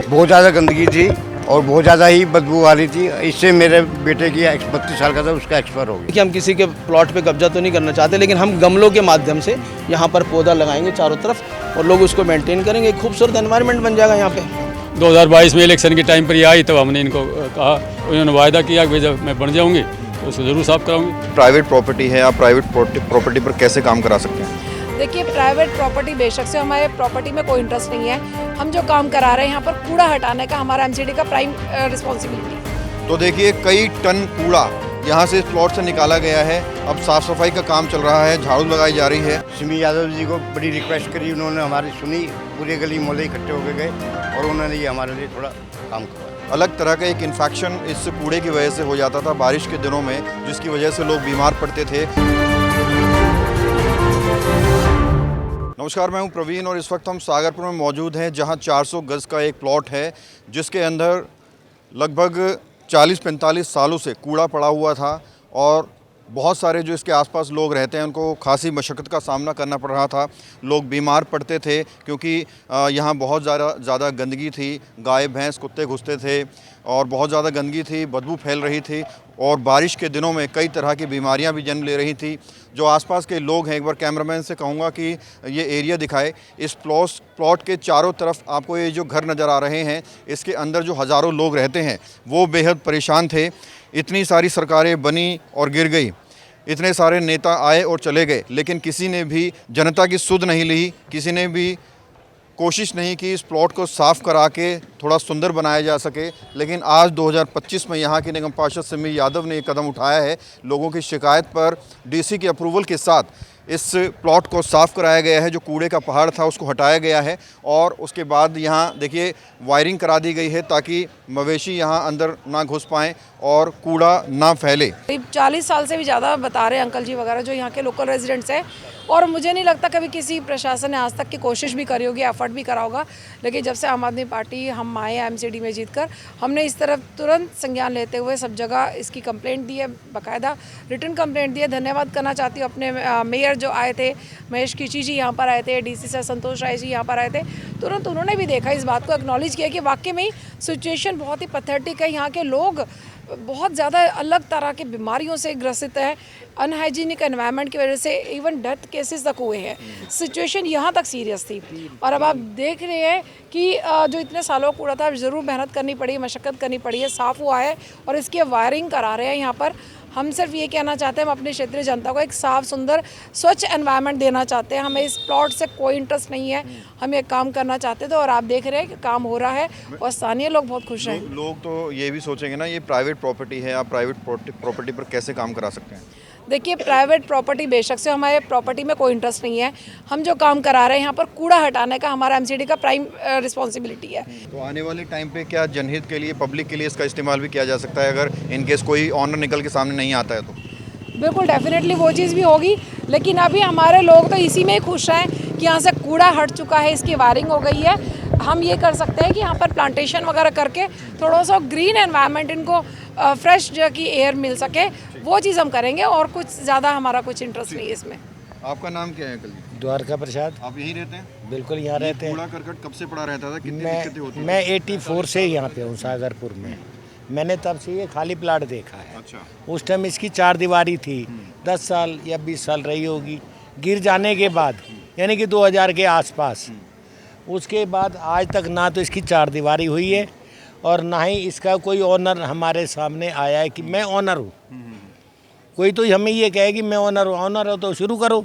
बहुत ज़्यादा गंदगी थी और बहुत ज़्यादा ही बदबू आ रही थी। इससे मेरे बेटे की 32 साल का था, उसका एक्सपायर हो गया। कि हम किसी के प्लॉट पे कब्जा तो नहीं करना चाहते, लेकिन हम गमलों के माध्यम से यहाँ पर पौधा लगाएंगे चारों तरफ और लोग उसको मेंटेन करेंगे। एक खूबसूरत एनवायरनमेंट बन जाएगा यहाँ पे। 2022 में इलेक्शन के टाइम पर ये आई, तब हमने इनको कहा, उन्होंने वायदा किया कि जब मैं बन जाऊँगी तो उसको ज़रूर साफ कराऊंगी। प्राइवेट प्रॉपर्टी है, आप प्राइवेट प्रॉपर्टी पर कैसे काम करा सकते हैं? देखिए, प्राइवेट प्रॉपर्टी बेशक से हमारे प्रॉपर्टी में कोई इंटरेस्ट नहीं है। हम जो काम करा रहे हैं यहाँ पर कूड़ा हटाने का हमारा एमसीडी का प्राइम रिस्पॉन्सिबिलिटी है। तो देखिए, कई टन कूड़ा यहाँ से इस प्लॉट से निकाला गया है। अब साफ सफाई का काम चल रहा है, झाड़ू लगाई जा रही है। सिमी यादव जी को बड़ी रिक्वेस्ट करी, उन्होंने हमारी सुनी, पूरे गली मोहल्ले इकट्ठे होकर गए और उन्होंने ये हमारे लिए थोड़ा काम करवाया। अलग तरह का एक इन्फेक्शन इस कूड़े की वजह से हो जाता था बारिश के दिनों में, जिसकी वजह से लोग बीमार पड़ते थे। नमस्कार, मैं हूं प्रवीण और इस वक्त हम सागरपुर में मौजूद हैं, जहां 400 गज का एक प्लॉट है, जिसके अंदर लगभग 40-45 सालों से कूड़ा पड़ा हुआ था और बहुत सारे जो इसके आसपास लोग रहते हैं उनको खासी मशक्क़त का सामना करना पड़ रहा था। लोग बीमार पड़ते थे क्योंकि यहाँ बहुत ज़्यादा गंदगी थी, गाय भैंस कुत्ते घुसते थे और बहुत ज़्यादा गंदगी थी, बदबू फैल रही थी और बारिश के दिनों में कई तरह की बीमारियां भी जन्म ले रही थी। जो आसपास के लोग हैं, एक बार कैमरामैन से कहूँगा कि ये एरिया दिखाए। इस प्लॉट के चारों तरफ आपको ये जो घर नज़र आ रहे हैं, इसके अंदर जो हज़ारों लोग रहते हैं वो बेहद परेशान थे। इतनी सारी सरकारें बनी और गिर गई, इतने सारे नेता आए और चले गए, लेकिन किसी ने भी जनता की सुध नहीं ली, किसी ने भी कोशिश नहीं की इस प्लॉट को साफ़ करा के थोड़ा सुंदर बनाया जा सके। लेकिन आज 2025 में यहाँ के निगम पार्षद सिमी यादव ने ये कदम उठाया है। लोगों की शिकायत पर डीसी के अप्रूवल के साथ इस प्लॉट को साफ़ कराया गया है। जो कूड़े का पहाड़ था उसको हटाया गया है और उसके बाद यहाँ देखिए वायरिंग करा दी गई है ताकि मवेशी यहाँ अंदर ना घुस पाएँ और कूड़ा ना फैले। करीब 40 साल से भी ज़्यादा बता रहे हैं अंकल जी वगैरह जो यहाँ के लोकल रेजिडेंट्स हैं, और मुझे नहीं लगता कभी किसी प्रशासन ने आज तक की कोशिश भी करी होगी, एफर्ट भी करा होगा। लेकिन जब से आम आदमी पार्टी हम आए एमसीडी में जीतकर, हमने इस तरफ तुरंत संज्ञान लेते हुए सब जगह इसकी कंप्लेंट दी है, बाकायदा रिटर्न कंप्लेंट दी है। धन्यवाद करना चाहती हूँ अपने मेयर जो आए थे, महेश कीची जी यहाँ पर आए थे, डीसी सर संतोष राय जी यहाँ पर आए थे। तुरंत उन्होंने भी देखा, इस बात को एक्नॉलेज किया कि वाकई में सिचुएशन बहुत ही पैथेटिक है। यहाँ के लोग बहुत ज़्यादा अलग तरह के बीमारियों से ग्रसित है, अनहाइजीनिक एनवायरनमेंट की वजह से इवन डेथ केसेस तक हुए हैं। सिचुएशन यहाँ तक सीरियस थी और अब आप देख रहे हैं कि जो इतने सालों कूड़ा था, ज़रूर मेहनत करनी पड़ी, मशक्क़त करनी पड़ी है, साफ़ हुआ है और इसकी वायरिंग करा रहे हैं यहाँ पर। हम सिर्फ ये कहना चाहते हैं, हम अपने क्षेत्रीय जनता को एक साफ़ सुंदर स्वच्छ एनवायरनमेंट देना चाहते हैं। हमें इस प्लॉट से कोई इंटरेस्ट नहीं है, हम ये काम करना चाहते थे और आप देख रहे हैं कि काम हो रहा है और स्थानीय लोग बहुत खुश हैं। लोग तो ये भी सोचेंगे ना, ये प्राइवेट प्रॉपर्टी है, आप प्राइवेट प्रॉपर्टी पर कैसे काम करा सकते हैं? देखिए, प्राइवेट प्रॉपर्टी बेशक से हमारे प्रॉपर्टी में कोई इंटरेस्ट नहीं है। हम जो काम करा रहे हैं यहाँ पर कूड़ा हटाने का हमारा एमसीडी का प्राइम रिस्पॉन्सिबिलिटी है। तो आने वाले टाइम पे क्या जनहित के लिए, पब्लिक के लिए इसका इस्तेमाल भी किया जा सकता है अगर इनकेस कोई ऑनर निकल के सामने नहीं आता है तो? बिल्कुल, डेफिनेटली वो चीज़ भी होगी, लेकिन अभी हमारे लोग तो इसी में ही खुश हैं कि यहाँ से कूड़ा हट चुका है, इसकी वायरिंग हो गई है। हम ये कर सकते हैं कि यहाँ पर प्लांटेशन वगैरह करके थोड़ा सा ग्रीन एनवायरनमेंट, इनको फ्रेश जो की एयर मिल सके, वो चीज़ हम करेंगे और कुछ ज़्यादा हमारा कुछ इंटरेस्ट नहीं है इसमें। आपका नाम क्या है अंकल जी? द्वारका प्रसाद। आप यहीं रहते हैं? बिल्कुल यहाँ रहते हैं। कूड़ा करकट कब से पड़ा रहता था, कितनी दिक्कतें होती? मैं 84 से यहाँ पे हूँ सागरपुर में। मैंने तब से ये खाली प्लाट देखा है। अच्छा। उस टाइम इसकी 4 दीवारी थी, 10 साल या 20 साल रही होगी। गिर जाने के बाद यानी कि 2000 के आसपास, उसके बाद आज तक ना तो इसकी 4 दीवारी हुई है और ना ही इसका कोई ऑनर हमारे सामने आया है कि मैं ऑनर हूँ। कोई तो हमें ये कहे कि मैं ऑनर हूँ, ऑनर हो तो शुरू करो।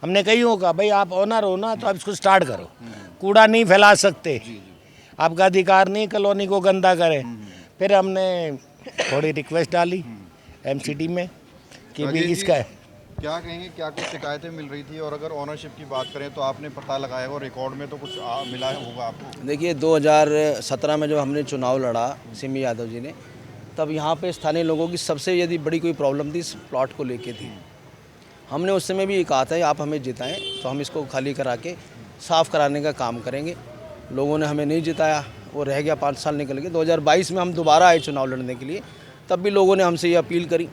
हमने कहीं होगा भाई आप ऑनर हो ना, तो आप इसको स्टार्ट करो। कूड़ा नहीं फैला सकते, आपका अधिकार नहीं कॉलोनी को गंदा करें। फिर हमने थोड़ी रिक्वेस्ट डाली एमसीडी में कि भी इसका क्या कहेंगे, क्या कुछ शिकायतें मिल रही थी? और अगर ओनरशिप की बात करें तो आपने पता लगाया और रिकॉर्ड में तो कुछ मिला होगा आपको? देखिए, 2017 में जब हमने चुनाव लड़ा सिमी यादव जी ने, तब यहाँ पे स्थानीय लोगों की सबसे यदि बड़ी कोई प्रॉब्लम थी इस प्लॉट को लेके थी। हमने उस समय भी ये कहा था आप हमें जिताएं तो हम इसको खाली करा के साफ़ कराने का काम करेंगे। लोगों ने हमें नहीं जिताया, वो रह गया, 5 साल निकल गए। 2022 में हम दोबारा आए चुनाव लड़ने के लिए, तब भी लोगों ने हमसे ये अपील करी।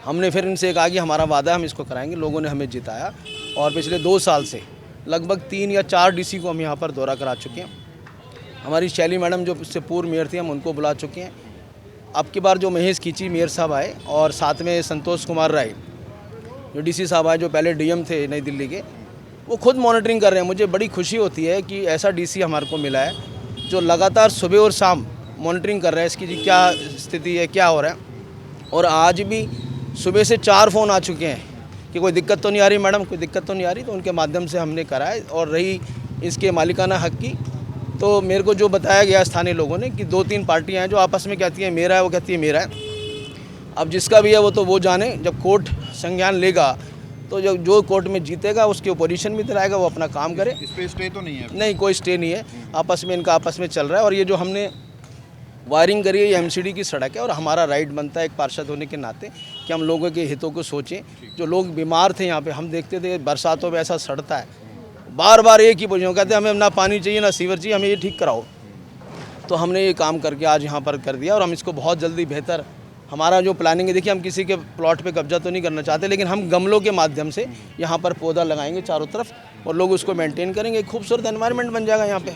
हमने फिर इनसे कहा कि हमारा वादा है, हम इसको कराएंगे। लोगों ने हमें जिताया और पिछले 2 साल से लगभग 3 या 4 डीसी को हम यहाँ पर दौरा करा चुके हैं। हमारी शैली मैडम जो इससे पूर्व मेयर थी हम उनको बुला चुके हैं। अब की बार जो महेश कीची मेयर साहब आए और साथ में संतोष कुमार राय जो डीसी साहब आए, जो पहले डीएम थे नई दिल्ली के, वो खुद मॉनिटरिंग कर रहे हैं। मुझे बड़ी खुशी होती है कि ऐसा डीसी हमारे को मिला है जो लगातार सुबह और शाम मॉनिटरिंग कर रहा है इसकी जी क्या स्थिति है, क्या हो रहा है। और आज भी सुबह से 4 फ़ोन आ चुके हैं कि कोई दिक्कत तो नहीं आ रही मैडम, कोई दिक्कत तो नहीं आ रही, तो उनके माध्यम से हमने करा है। और रही इसके मालिकाना हक़ की, तो मेरे को जो बताया गया स्थानीय लोगों ने कि 2-3 पार्टियाँ हैं जो आपस में कहती हैं मेरा है, वो कहती है मेरा है। अब जिसका भी है वो तो वो जाने, जब कोर्ट संज्ञान लेगा तो जो कोर्ट में जीतेगा उसकी ओपोजिशन भी दिलाएगा, वो अपना काम करे। इस पे स्टे तो नहीं है? नहीं, कोई स्टे नहीं है, आपस में इनका आपस में चल रहा है। और ये जो हमने वायरिंग करी है ये एमसीडी की सड़क है और हमारा राइट बनता है एक पार्षद होने के नाते कि हम लोगों के हितों को सोचें। जो लोग बीमार थे यहाँ पे, हम देखते थे बरसातों में ऐसा सड़ता है, बार बार एक ही पोजीशन कहते हैं हमें ना पानी चाहिए ना सीवर चाहिए, हमें ये ठीक कराओ। तो हमने ये काम करके आज यहाँ पर कर दिया और हम इसको बहुत जल्दी बेहतर, हमारा जो प्लानिंग है, देखिए हम किसी के प्लॉट पे कब्जा तो नहीं करना चाहते, लेकिन हम गमलों के माध्यम से यहाँ पर पौधा लगाएंगे चारों तरफ और लोग उसको मेंटेन करेंगे, एक खूबसूरत एनवायरनमेंट बन जाएगा यहाँ पे।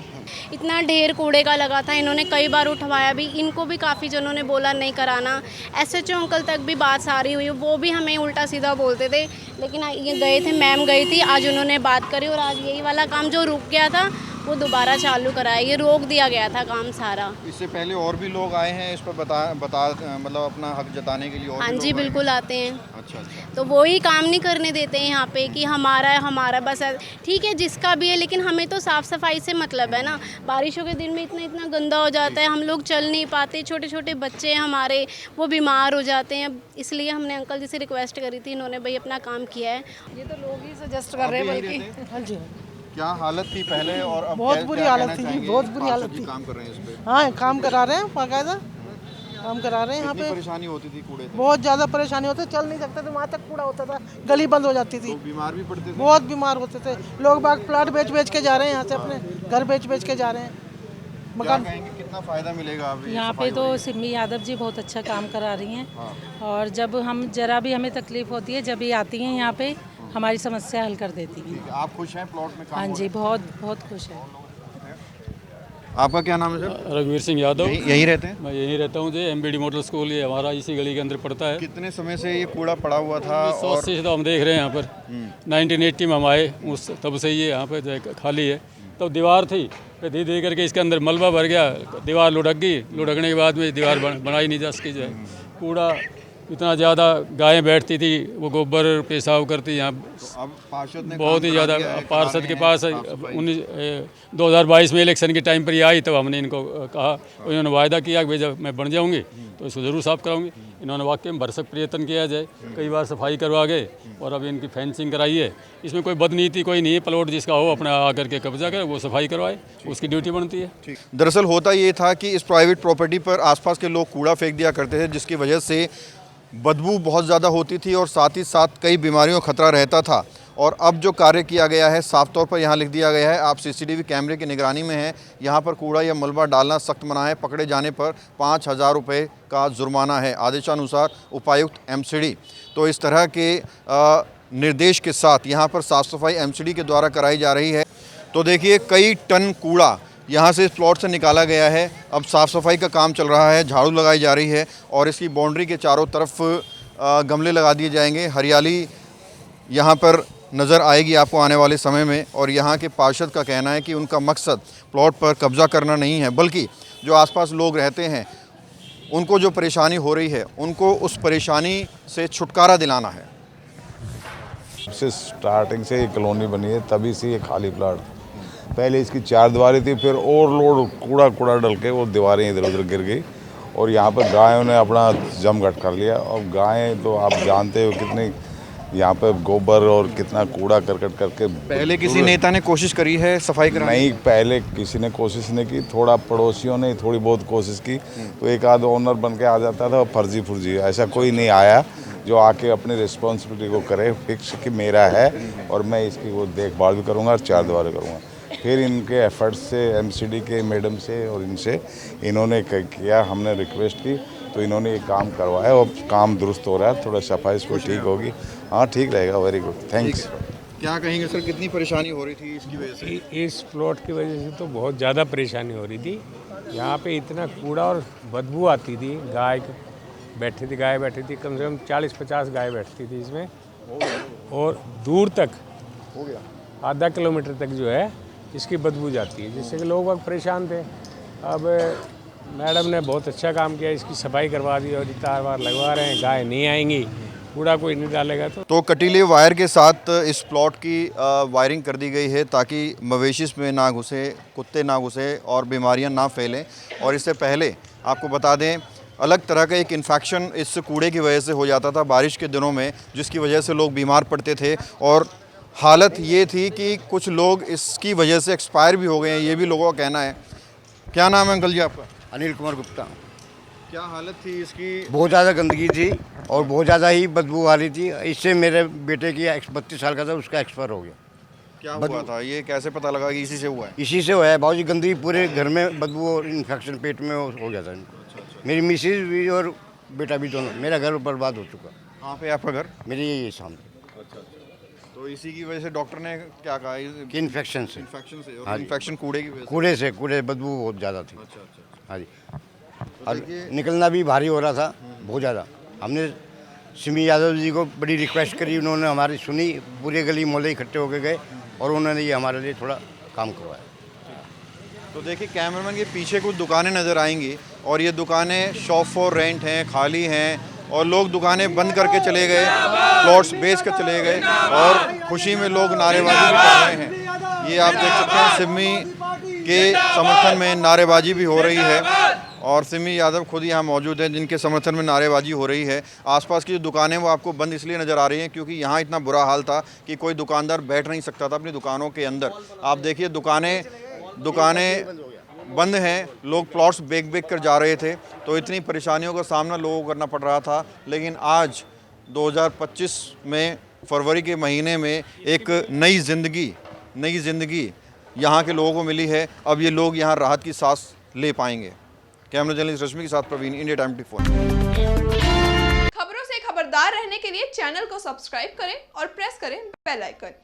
इतना ढेर कूड़े का लगा था, इन्होंने कई बार उठवाया भी, इनको भी काफ़ी जनों ने बोला नहीं कराना। एसएचओ अंकल तक भी बात सारी हुई, वो भी हमें उल्टा सीधा बोलते थे, लेकिन ये गए थे, मैम गई थी, आज उन्होंने बात करी और आज यही वाला काम जो रुक गया था वो दोबारा चालू कराया। ये रोक दिया गया था काम सारा। इससे पहले और भी लोग आए हैं इस पर बता मतलब अपना हक जताने के लिए? और हाँ जी, बिल्कुल आते हैं। अच्छा। तो वो ही काम नहीं करने देते हैं यहाँ पे कि हमारा है, हमारा बस है। ठीक है जिसका भी है, लेकिन हमें तो साफ़ सफाई से मतलब है ना। बारिशों के दिन में इतना गंदा हो जाता है, हम लोग चल नहीं पाते, छोटे छोटे बच्चे हैं हमारे, वो बीमार हो जाते हैं। इसलिए हमने अंकल जी से रिक्वेस्ट करी थी, इन्होंने भाई अपना काम किया है। ये तो लोग ही सजेस्ट कर रहे हैं बल्कि। हाँ जी, क्या हालत थी पहले और अब? बहुत बुरी हालत थी जी, बहुत बुरी हालत थी। काम कर रहे हैं इस पे? हाँ, काम करा रहे हैं, बाकायदा काम करा रहे हैं यहाँ पे। परेशानी होती थी कूड़े से? बहुत ज़्यादा परेशानी होती, चल नहीं सकते थे, वहाँ तक कूड़ा होता था, गली बंद हो जाती थी, बीमार भी पड़ते थे? बहुत बीमार होते थे लोग। बाग प्लाट बेच के जा रहे हैं यहाँ से, अपने घर बेच के जा रहे हैं। मकान कहेंगे कितना फ़ायदा मिलेगा अभी? यहाँ पे तो सिमी यादव जी बहुत अच्छा काम करा रही हैं और जब हम जरा भी हमें तकलीफ़ होती है, जब ये आती हैं यहाँ पे हमारी समस्या हल कर देती हैं। आप खुश हैं प्लॉट में काम? हाँ जी, बहुत बहुत खुश है। आपका क्या नाम है सर? रघुवीर सिंह यादव। यहीं रहते हैं? मैं यहीं रहता हूँ जी। एमबीडी मॉडल स्कूल ये हमारा इसी गली के अंदर पड़ता है। कितने समय से ये कूड़ा पड़ा हुआ था? 1980 से तो हम देख रहे हैं यहाँ पर। 1980 में हम आए, उस तब से ये यहाँ पर खाली है। तब दीवार थी, फिर धीरे धीरे करके इसके अंदर मलबा भर गया, दीवार लुढ़क गई, लुढ़कने के बाद में दीवार बनाई नहीं जा सकी जाए। कूड़ा इतना ज़्यादा, गायें बैठती थी, वो गोबर पेशाब करती यहाँ। अब पार्षद ने बहुत ही ज़्यादा, पार्षद के पास 2022 में इलेक्शन के टाइम पर ये आई, तब हमने इनको कहा, इन्होंने वायदा किया कि जब मैं बन जाऊँगी तो इसको ज़रूर साफ़ कराऊंगी। इन्होंने वाकई में भरसक प्रयत्न किया जाए, कई बार सफाई करवा गए और अब इनकी फेंसिंग कराई है। इसमें कोई बदनीति कोई नहीं है, प्लॉट जिसका हो अपना आकर के कब्जा करे, वो सफाई करवाए, उसकी ड्यूटी बनती है। दरअसल होता ये था कि इस प्राइवेट प्रॉपर्टी पर आसपास के लोग कूड़ा फेंक दिया करते थे, जिसकी वजह से बदबू बहुत ज़्यादा होती थी और साथ ही साथ कई बीमारियों का खतरा रहता था। और अब जो कार्य किया गया है, साफ तौर पर यहाँ लिख दिया गया है, आप सीसीटीवी कैमरे की निगरानी में हैं, यहाँ पर कूड़ा या मलबा डालना सख्त मना है, पकड़े जाने पर 5,000 रुपये का जुर्माना है, आदेशानुसार उपायुक्त एमसीडी। तो इस तरह के निर्देश के साथ यहाँ पर साफ़ सफाई एमसीडी के द्वारा कराई जा रही है। तो देखिए, कई टन कूड़ा यहाँ से इस प्लॉट से निकाला गया है। अब साफ़ सफाई का काम चल रहा है, झाड़ू लगाई जा रही है और इसकी बाउंड्री के चारों तरफ गमले लगा दिए जाएंगे। हरियाली यहाँ पर नज़र आएगी आपको आने वाले समय में। और यहाँ के पार्षद का कहना है कि उनका मकसद प्लॉट पर कब्ज़ा करना नहीं है, बल्कि जो आसपास लोग रहते हैं उनको जो परेशानी हो रही है, उनको उस परेशानी से छुटकारा दिलाना है। से स्टार्टिंग से ये कॉलोनी बनी है, तभी से ये खाली प्लाट, पहले इसकी 4 दीवारें थी, फिर ओवरलोड कूड़ा डल के वो दीवारें इधर उधर गिर गई और यहाँ पर गायों ने अपना जमघट कर लिया। और गायें तो आप जानते हो कितनी यहाँ पे गोबर और कितना कूड़ा करकट करके। पहले किसी नेता ने कोशिश करी है सफाई कराने? नहीं, पहले किसी ने कोशिश नहीं की, थोड़ा पड़ोसियों ने थोड़ी बहुत कोशिश की, तो एक आध ओनर बन के आ जाता था, फर्जी, ऐसा कोई नहीं आया जो आके अपनी रिस्पॉन्सिबिलिटी को करे, फिक्स कि मेरा है और मैं इसकी वो देखभाल भी करूँगा और 4 दीवारें करूँगा। फिर इनके एफर्ट्स से, एमसीडी के मैडम से और इनसे इन्होंने किया, हमने रिक्वेस्ट की तो इन्होंने ये काम करवाया और काम दुरुस्त हो रहा है, थोड़ा सफाई इसको ठीक होगी। हाँ, ठीक रहेगा, वेरी गुड, थैंक्स। क्या कहेंगे सर, कितनी परेशानी हो रही थी इसकी वजह से? इस प्लॉट की वजह से तो बहुत ज़्यादा परेशानी हो रही थी। यहाँ पे इतना कूड़ा और बदबू आती थी। गाय बैठी थी, कम से कम 40-50 गाय बैठती थी इसमें, और दूर तक हो गया आधा किलोमीटर तक जो है इसकी बदबू जाती है, जिससे कि लोग बहुत परेशान थे। अब मैडम ने बहुत अच्छा काम किया, इसकी सफाई करवा दी और तार वार लगवा रहे हैं। गाय नहीं आएंगी, कूड़ा कोई नहीं डालेगा। तो कटीले वायर के साथ इस प्लॉट की वायरिंग कर दी गई है ताकि मवेशी में ना घुसे, कुत्ते ना घुसे और बीमारियां ना फैलें। और इससे पहले आपको बता दें, अलग तरह का एक इन्फेक्शन इस कूड़े की वजह से हो जाता था बारिश के दिनों में, जिसकी वजह से लोग बीमार पड़ते थे। और हालत ये थी कि कुछ लोग इसकी वजह से एक्सपायर भी हो गए हैं, ये भी लोगों का कहना है। क्या नाम है अंकल जी आपका? अनिल कुमार गुप्ता। क्या हालत थी इसकी? बहुत ज़्यादा गंदगी थी और बहुत ज़्यादा ही बदबू आ रही थी। इससे मेरे बेटे की 32 साल का था, उसका एक्सपायर हो गया। क्या हुआ था, ये कैसे पता लगा कि इसी से हुआ है? इसी से हुआ है। बहुत ही गंदगी, पूरे घर में बदबू और इन्फेक्शन पेट में हो गया था इनको। मेरी मिसेज भी और बेटा भी दोनों। मेरा घर बर्बाद हो चुका। कहाँ पे आपका घर? मेरी यही सामने। तो इसी की वजह से डॉक्टर ने क्या कहा? कि इन्फेक्शन से। इन्फेक्शन से। हाँ और जी। इन्फेक्शन कूड़े की वजह से? कूड़े से, कूड़े बदबू बहुत ज़्यादा थी। अच्छा। हाँ जी। और निकलना भी भारी हो रहा था बहुत ज़्यादा। हमने सिमी यादव जी को बड़ी रिक्वेस्ट करी, उन्होंने हमारी सुनी। पूरे गली मोहल्ले इकट्ठे होके गए और उन्होंने ये हमारे लिए थोड़ा काम करवाया। तो देखिए कैमरामैन के पीछे कुछ दुकानें नज़र आएंगी और ये दुकानें शॉप फॉर रेंट हैं, खाली हैं, और लोग दुकानें बंद करके चले गए, प्लॉट्स बेच कर चले गए और खुशी में लोग नारेबाजी भी कर रहे हैं। ये आप देख सकते हैं, सिमी के समर्थन में नारेबाजी भी हो रही है और सिमी यादव खुद यहाँ मौजूद हैं जिनके समर्थन में नारेबाजी हो रही है। आसपास की जो दुकानें वो आपको बंद इसलिए नज़र आ रही हैं क्योंकि यहाँ इतना बुरा हाल था कि कोई दुकानदार बैठ नहीं सकता था अपनी दुकानों के अंदर। आप देखिए दुकानें बंद हैं, लोग प्लॉट्स बेच कर जा रहे थे, तो इतनी परेशानियों का सामना लोगों को करना पड़ रहा था। लेकिन आज 2025 में फरवरी के महीने में एक नई ज़िंदगी यहाँ के लोगों को मिली है। अब ये लोग यहाँ राहत की सांस ले पाएंगे। कैमरा जर्नलिस्ट रश्मि के साथ प्रवीण, इंडिया टाइम 24। खबरों से खबरदार रहने के लिए चैनल को सब्सक्राइब करें और प्रेस करें बेल आइकन।